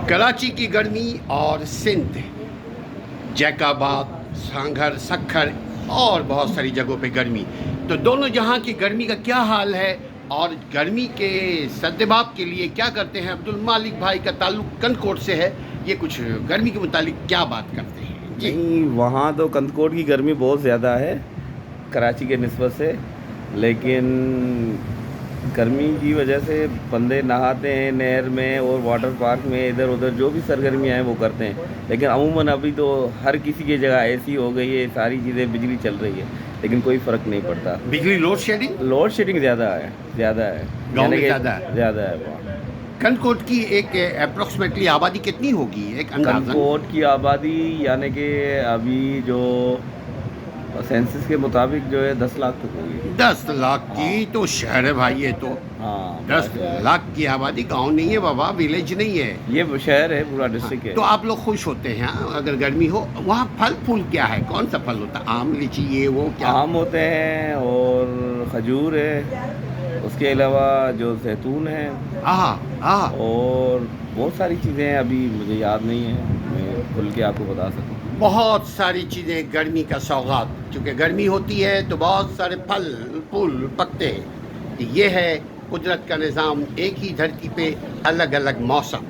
कराची की गर्मी और सिंध, जैकाबाद, सांघर, सक्खर और बहुत सारी जगहों पे गर्मी। तो दोनों जहां की गर्मी का क्या हाल है और गर्मी के सद्दबाब के लिए क्या करते हैं, अब्दुल मालिक भाई का ताल्लुक कंदकोट से है। ये कुछ गर्मी के मुतालिक क्या बात करते हैं जी। नहीं, वहाँ तो कंदकोट की गर्मी बहुत ज़्यादा है कराची के निस्बत से। लेकिन गर्मी की वजह से बंदे नहाते हैं नहर में और वाटर पार्क में, इधर उधर जो भी सरगर्मियाँ हैं वो करते हैं। लेकिन अमूमन अभी तो हर किसी की जगह एसी हो गई है, सारी चीज़ें, बिजली चल रही है, लेकिन कोई फ़र्क नहीं पड़ता। बिजली लोड शेडिंग लोड शेडिंग ज़्यादा है, ज़्यादा है, गाँव में यानी कि ज़्यादा है। ज़्यादा है वहाँ। कंदकोट की एक अप्रोक्सीमेटली आबादी कितनी होगी, एक अंदाज़न? कंदकोट की आबादी यानी कि अभी जो सेंसस के मुताबिक जो है 10 लाख तक होगी। 10 लाख की हाँ। तो शहर है भाई, ये तो हाँ, 10 शहर। लाख की आबादी, गांव नहीं है बाबा, विलेज नहीं है। ये शहर है, पूरा डिस्ट्रिक्ट है। तो आप लोग खुश होते हैं अगर गर्मी हो। वहाँ फल फूल क्या है, कौन सा फल होता है? आम, लीची, ये वो क्या? आम होते हैं और खजूर है, उसके अलावा जो जैतून है आहा आहा। और बहुत सारी चीज़ें हैं, अभी मुझे याद नहीं है, मैं खुल के आपको बता सकूँ। बहुत सारी चीज़ें गर्मी का सौगात, क्योंकि गर्मी होती है तो बहुत सारे फल फूल पकते हैं। ये है कुदरत का निज़ाम, एक ही धरती पे अलग अलग मौसम।